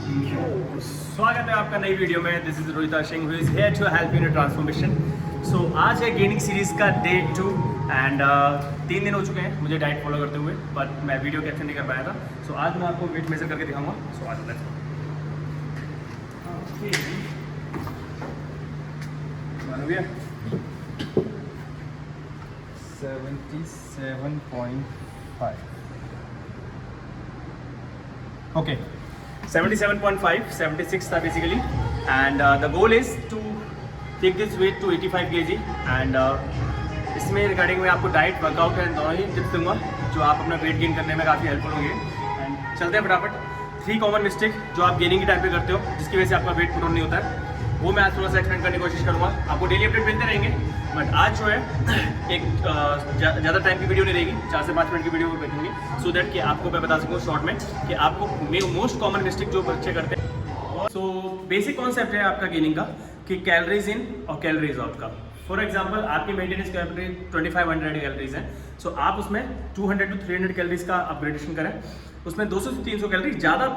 स्वागत है आपका नई वीडियो में। This is Rohita Singh who is here to help you in transformation. So आज है गेनिंग सीरीज का डे 2 एंड 3 दिन हो चुके हैं मुझे डाइट फॉलो करते हुए, बट मैं वीडियो कैप्चर नहीं कर पाया था। सो आज मैं आपको वेट मेजर करके दिखाऊंगा। सो आज लेट्स गो। 77.5 okay, 77.5, 76 था basically and the goal is to take this weight to 85 kg and इसमें रिगार्डिंग मैं आपको डाइट वर्कआउट एंड दोनों ही टिप्स दूंगा जो आप अपना वेट गेन करने में काफ़ी हेल्पफुल होंगे। एंड चलते हैं फटाफट। 3 कॉमन मिस्टेक जो आप गेनिंग के टाइम पे करते हो जिसकी वजह से आपका वेट पुट ऑन नहीं होता है, वो मैं आज थोड़ा सा एक्सप्लेन करने की कोशिश करूँगा। आपको डेली अपडेट मिलते रहेंगे, बट आज जो है एक ज़्यादा टाइम की वीडियो नहीं रहेगी, 4 से 5 मिनट की वीडियो रखेंगे सो दैट कि आपको मैं बता सकूँ शॉर्ट में कि आपको मोस्ट कॉमन मिस्टेक जो बच्चे करते हैं। सो बेसिक कॉन्सेप्ट है आपका गेनिंग का कि कैलोरीज इन और कैलोरीज आउट का। फॉर एग्जाम्पल आपकी मेंटेनेंस कैलोरी 2500 कैलोरीज है, सो आप उसमें 200 to 300 कैलोरीज का अपग्रेडेशन करें। उसमें 200 से 300 कैलोरी ज़्यादा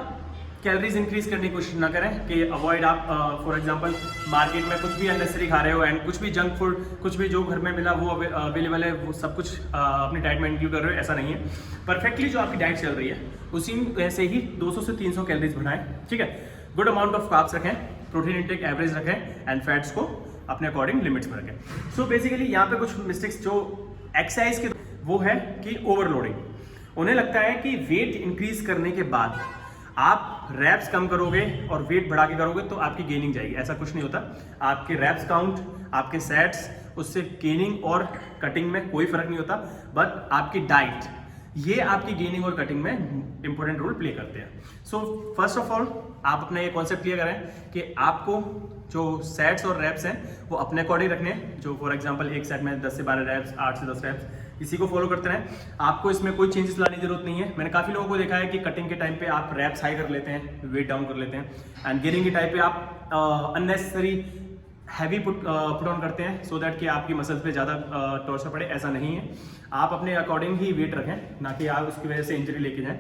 कैलोरीज इंक्रीज करने की कोशिश ना करें कि अवॉइड आप फॉर एग्जांपल मार्केट में कुछ भी अननेसेसरी खा रहे हो एंड कुछ भी जंक फूड, कुछ भी जो घर में मिला वो अवेलेबल है वो सब कुछ अपनी डाइट में इंक्लूड कर रहे हो, ऐसा नहीं है। परफेक्टली जो आपकी डाइट चल रही है उसी वैसे ही 200 से 300 कैलोरीज बढ़ाएं, ठीक है। गुड अमाउंट ऑफ कार्ब्स रखें, प्रोटीन इंटेक एवरेज रखें एंड फैट्स को अपने अकॉर्डिंग लिमिट्स में रखें। सो बेसिकली यहाँ पे कुछ मिस्टेक्स जो एक्सरसाइज के वो है कि ओवरलोडिंग। उन्हें लगता है कि वेट इंक्रीज करने के बाद आप रैप्स कम करोगे और वेट बढ़ा के करोगे तो आपकी गेनिंग जाएगी, ऐसा कुछ नहीं होता। आपके रैप्स काउंट, आपके सेट्स, उससे गेनिंग और कटिंग में कोई फर्क नहीं होता, बट आपकी डाइट ये आपकी गेनिंग और कटिंग में इंपॉर्टेंट रोल प्ले करते हैं। सो फर्स्ट ऑफ ऑल आप अपना ये कॉन्सेप्ट क्लियर करें कि आपको जो सेट्स और रैप्स हैं वो अपने अकॉर्डिंग रखने हैं। जो फॉर एग्जांपल एक सेट में 10 से 12 रैप्स, 8 से 10 रैप्स, इसी को फॉलो करते रहें। आपको इसमें कोई चेंजेस लाने की जरूरत नहीं है। मैंने काफ़ी लोगों को देखा है कि कटिंग के टाइम पे आप रैप्स हाई कर लेते हैं, वेट डाउन कर लेते हैं एंड गेनिंग के टाइम पे आप अननेसेसरी हैवी पुट ऑन करते हैं सो दैट कि आपकी मसल्स पे ज़्यादा टॉर्चर पड़े, ऐसा नहीं है। आप अपने अकॉर्डिंग ही वेट रखें, ना कि आप उसकी वजह से इंजरी लेके जाएं।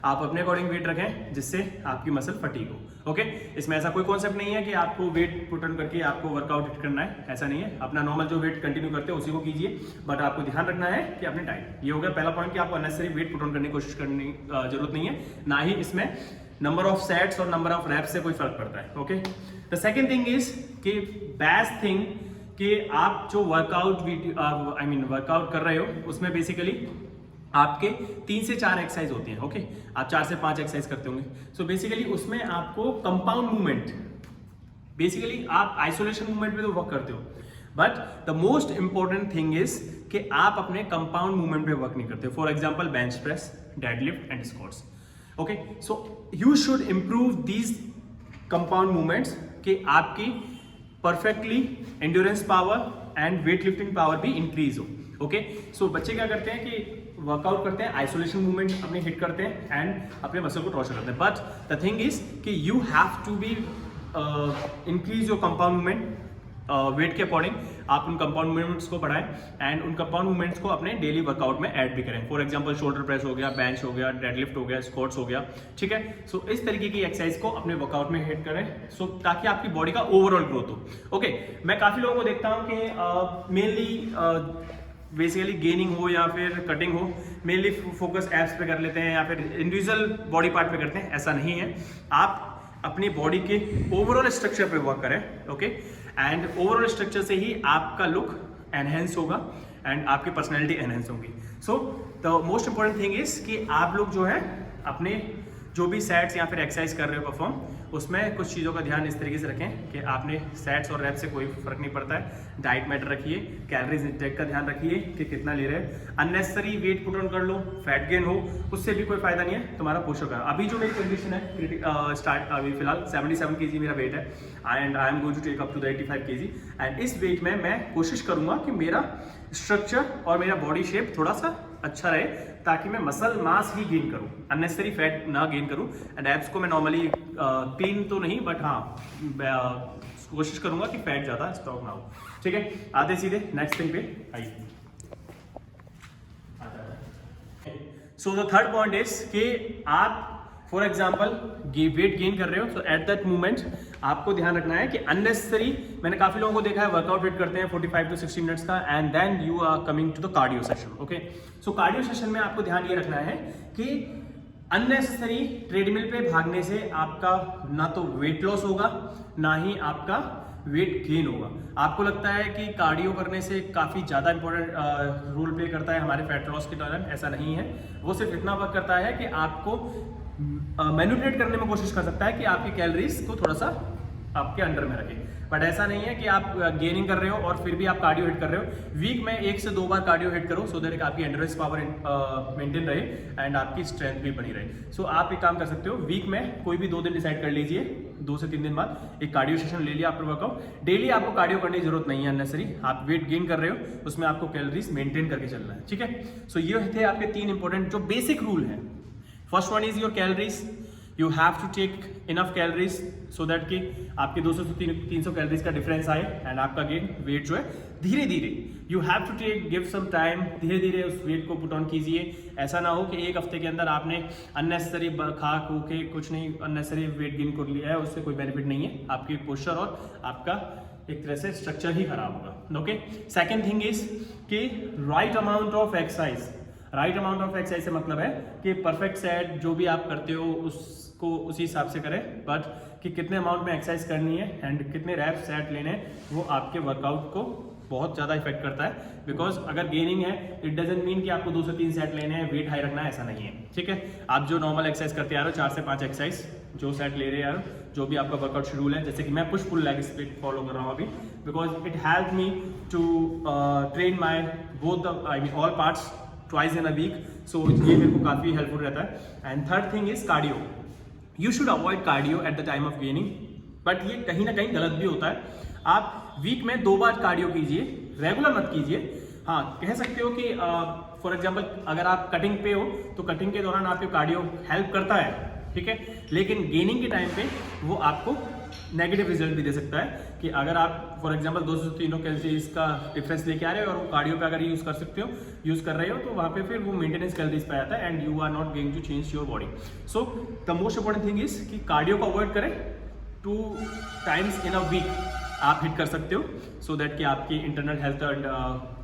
आप अपने अकॉर्डिंग वेट रखें जिससे आपकी मसल फटीग हो, ओके। इसमें ऐसा कोई कॉन्सेप्ट नहीं है कि आपको वेट पुट ऑन करके आपको वर्कआउट हिट करना है, ऐसा नहीं है। अपना नॉर्मल जो वेट कंटिन्यू करते हैं उसी को कीजिए, बट आपको ध्यान रखना है कि अपनी डाइट। ये हो गया पहला पॉइंट कि आपको अननेसेसरी वेट पुट ऑन करने की कोशिश करने की जरूरत नहीं है, ना ही इसमें नंबर ऑफ सेट्स और नंबर ऑफ रैप्स से कोई फर्क पड़ता है, okay. The second thing is कि बेस्ट थिंग कि आप जो वर्कआउट वर्कआउट कर रहे हो उसमें बेसिकली आपके 3 से 4 एक्सरसाइज होती हैं, ओके। आप 4 से 5 एक्सरसाइज करते होंगे। सो बेसिकली उसमें आपको कंपाउंड मूवमेंट, बेसिकली आप आइसोलेशन मूवमेंट में तो वर्क करते हो, but the most important thing is कि आप अपने कंपाउंड मूवमेंट पे वर्क नहीं करते। For example bench press, deadlift and squats, okay. So you should improve these compound movements कि आपकी perfectly endurance power and weight lifting power भी increase हो, ओके। सो बच्चे क्या करते हैं कि वर्कआउट करते हैं, आइसोलेशन मूवमेंट अपने हिट करते हैं एंड अपने मसल को टॉर्चर करते हैं, बट द थिंग इज कि you have to be increase your compound movement weight के अकॉर्डिंग। आप उन कंपाउंड मूवमेंट्स को बढ़ाएं एंड उन कंपाउंड मूवमेंट्स को अपने डेली वर्कआउट में ऐड भी करें। फॉर एग्जांपल शोल्डर प्रेस हो गया, बेंच हो गया, डेडलिफ्ट हो गया, स्क्वाट्स हो गया, ठीक है। सो इस तरीके की एक्सरसाइज को अपने वर्कआउट में हिट करें सो ताकि आपकी बॉडी का ओवरऑल ग्रोथ हो, ओके। मैं काफ़ी लोगों को देखता हूँ कि मेनली बेसिकली गेनिंग हो या फिर कटिंग हो, मेनली फोकस एब्स पे कर लेते हैं या फिर इंडिविजुअल बॉडी पार्ट पे करते हैं, ऐसा नहीं है। आप अपनी बॉडी के ओवरऑल स्ट्रक्चर पे वर्क करें, ओके। एंड ओवरऑल स्ट्रक्चर से ही आपका लुक एनहेंस होगा एंड आपकी पर्सनैलिटी एनहेंस होगी। सो the most important thing is कि आप लोग जो है अपने जो भी सेट्स या फिर एक्सरसाइज कर रहे हो परफॉर्म, उसमें कुछ चीज़ों का ध्यान इस तरीके से रखें कि आपने सेट्स और रैप्स से कोई फर्क नहीं पड़ता है। डाइट मैटर रखिए, कैलोरीज इंटेक का ध्यान रखिए कि कितना ले रहे हैं। अननेसेसरी वेट पुट ऑन कर लो, फैट गेन हो, उससे भी कोई फायदा नहीं है, तुम्हारा पोषक है। अभी जो मेरी कंडीशन है स्टार्ट अभी फिलहाल 77 kg मेरा वेट है and I am going to take up to the 85 kg and इस वेट में मैं कोशिश करूंगा कि मेरा स्ट्रक्चर और मेरा बॉडी शेप थोड़ा सा अच्छा रहे ताकि मैं मसल मास ही गेन करूं, अननेसेसरी फैट ना गेन करूं। एंड एब्स को मैं नॉर्मली क्लीन तो नहीं बट हाँ कोशिश करूंगा कि फैट ज़्यादा स्टॉक ना हो, ठीक है। आते सीधे नेक्स्ट थिंग पे आइए। So the third point is कि आप फॉर एग्जाम्पल वेट गेन कर रहे हो, तो एट दैट मोमेंट आपको ध्यान रखना है कि अननेसेसरी, मैंने काफी लोगों को देखा है वर्कआउट वेट करते हैं 45 to 60 मिनट्स का, and then you are coming to the cardio session. Okay, so cardio session में आपको ध्यान ये रखना है कि अननेसेसरी ट्रेडमिल पे भागने से आपका ना तो वेट लॉस होगा, ना ही आपका वेट गेन होगा। आपको लगता है कि कार्डियो करने से काफ़ी ज़्यादा इंपॉर्टेंट रोल प्ले करता है हमारे फैट लॉस के दौरान, ऐसा नहीं है। वो सिर्फ इतना वर्क करता है कि आपको मैनिपुलेट करने में कोशिश कर सकता है कि आपकी कैलोरीज को थोड़ा सा आपके अंडर में रखे, बट ऐसा नहीं है कि आप गेनिंग कर रहे हो और फिर भी आप कार्डियो हिट कर रहे हो। वीक में 1 से 2 बार कार्डियो हिट करो, सो दैट आपकी एंडोरेंस पावर मेंटेन रहे एंड आपकी स्ट्रेंथ भी बनी रहे। सो आप एक काम कर सकते हो, वीक में कोई भी 2 दिन डिसाइड कर लीजिए, 2 से 3 दिन बाद एक कार्डियो सेशन ले लिया आपने वर्कआउट। डेली आपको कार्डियो करने की जरूरत नहीं है अननेसरी, आप वेट गेन कर रहे हो, उसमें आपको कैलोरीज मेंटेन करके चलना है, ठीक है। सो ये थे आपके 3 इंपॉर्टेंट जो बेसिक रूल है। First one is your calories, you have to take enough calories so that कि आपके 200 से 300 कैलोरीज का डिफरेंस आए एंड आपका गेन वेट जो है धीरे धीरे, you have to take give some time, धीरे धीरे उस वेट को पुट ऑन कीजिए। ऐसा ना हो कि एक हफ्ते के अंदर आपने अननेसेसरी खा खू के कुछ नहीं अननेसेसरी वेट गेन कर लिया है, उससे कोई बेनिफिट नहीं है, आपकी पोस्चर और आपका एक तरह से स्ट्रक्चर ही खराब होगा। ओके, सेकेंड थिंग इज कि right amount of exercise. Right amount of exercise से मतलब है कि परफेक्ट सेट जो भी आप करते हो उसको उसी हिसाब से करें, बट कि कितने अमाउंट में एक्सरसाइज करनी है एंड कितने रैप सेट लेने हैं, वो आपके वर्कआउट को बहुत ज़्यादा इफेक्ट करता है। बिकॉज अगर गेनिंग है, इट डजंट मीन कि आपको 2 से 3 सेट लेने हैं, वेट हाई रखना है, ऐसा नहीं है, ठीक है। आप जो नॉर्मल एक्सरसाइज करते आ रहे हो 4 से 5 एक्सरसाइज जो सेट ले रहे हैं, जो भी आपका वर्कआउट शेड्यूल है, जैसे कि मैं push pull leg split follow कर रहा हूँ अभी, because it help me to train my both the I mean all parts twice in a week. So ये मेरे को काफ़ी हेल्पफुल रहता है। And third thing is cardio. You should avoid cardio at the time of gaining, but ये कहीं ना कहीं गलत भी होता है। आप वीक में 2 बार कार्डियो कीजिए, रेगुलर मत कीजिए। हाँ, कह सकते हो कि फॉर एग्जाम्पल अगर आप कटिंग पे हो तो कटिंग के दौरान आपके कार्डियो हेल्प करता है, ठीक है, लेकिन गेनिंग के टाइम पे वो आपको नेगेटिव रिजल्ट भी दे सकता है कि अगर आप फॉर एग्जांपल 200 से 300 कैलोरीज का डिफरेंस लेके आ रहे हो और वो कार्डियो पे अगर यूज कर रहे हो तो वहाँ पे फिर वो मेंटेनेंस कैलोरीज पे आता है and you are not going to change your body. So the most important thing is कि कार्डियो को अवॉइड करें, 2 टाइम्स इन अ वीक आप हिट कर सकते हो, सो दैट कि आपकी internal health and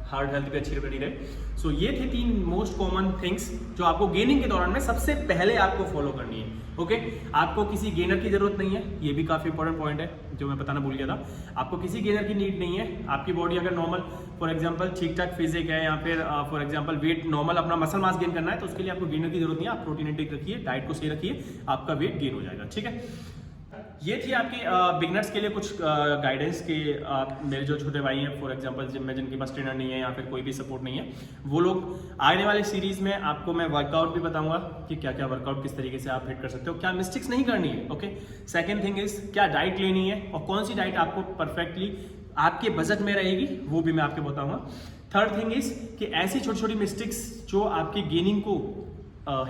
heart health भी अच्छी बनी रहे। सो ये थे 3 मोस्ट कॉमन थिंग्स जो आपको गेनिंग के दौरान में सबसे पहले आपको फॉलो करनी है। ओके, आपको किसी गेनर की जरूरत नहीं है, ये भी काफी इंपॉर्टेंट पॉइंट है जो मैं बताना भूल गया था। आपको किसी गेनर की नीड नहीं है। आपकी बॉडी अगर नॉर्मल फॉर एग्जांपल ठीक ठाक फिजिक है या फिर फॉर एग्जांपल वेट नॉर्मल अपना मसल मास गेन करना है, तो उसके लिए आपको गेनर की जरूरत नहीं है। आप प्रोटीन इंटेक रखिए, डाइट को सही रखिए, आपका वेट गेन हो जाएगा, ठीक है। ये थी आपकी बिगनर्स के लिए कुछ गाइडेंस के मेरे जो छोटे भाई हैं फॉर एग्जांपल जिम में जिनके पास ट्रेनर नहीं है या फिर कोई भी सपोर्ट नहीं है, वो लोग आने वाले सीरीज में आपको मैं वर्कआउट भी बताऊंगा कि क्या क्या वर्कआउट किस तरीके से आप हिट कर सकते हो, क्या मिस्टेक्स नहीं करनी है। ओके, सेकंड थिंग इज क्या डाइट लेनी है और कौन सी डाइट आपको परफेक्टली आपके बजट में रहेगी, वो भी मैं आपको बताऊंगा। थर्ड थिंग इज कि ऐसी छोटी छोटी मिस्टेक्स जो आपकी गेनिंग को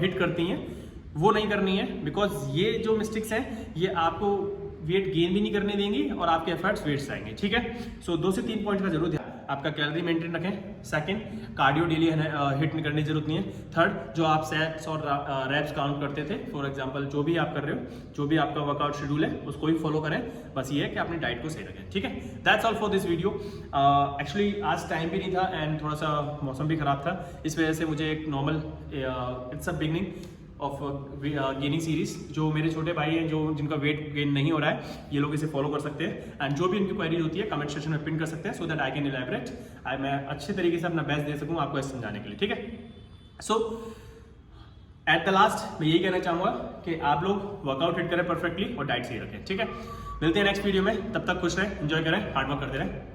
हिट करती हैं वो नहीं करनी है, बिकॉज ये जो मिस्टेक्स हैं ये आपको वेट गेन भी नहीं करने देंगी और आपके एफर्ट्स वेस्ट आएंगे, ठीक है। सो 2 से 3 पॉइंट का जरूर ध्यान, आपका कैलोरी मेंटेन रखें। सेकंड, कार्डियो डेली हिट करने की जरूरत नहीं है। थर्ड, जो आप सेट्स और रैप्स काउंट करते थे फॉर एग्जांपल जो भी आप कर रहे हो, जो भी आपका वर्कआउट शेड्यूल है उसको ही फॉलो करें, बस ये है कि अपनी डाइट को सही रखें, ठीक है। That's all for this video. Actually आज टाइम भी नहीं था एंड थोड़ा सा मौसम भी खराब था, इस वजह से मुझे एक normal it's a beginning of gaining series. जो मेरे छोटे भाई हैं जो जिनका वेट गेन नहीं हो रहा है, ये लोग इसे फॉलो कर सकते हैं एंड जो भी इनकी क्वेरीज होती है कमेंट सेक्शन में पिन कर सकते हैं, so that I can elaborate, मैं अच्छे तरीके से अपना बेस्ट दे सकूँ आपको समझाने के लिए, ठीक है। सो एट द लास्ट मैं यही कहना चाहूँगा कि आप लोग वर्कआउट हिट करें परफेक्टली और डाइट सही रखें, ठीक है। मिलते हैं नेक्स्ट वीडियो में, तब तक खुश रहें, एंजॉय करें, हार्ड वर्क करते रहें।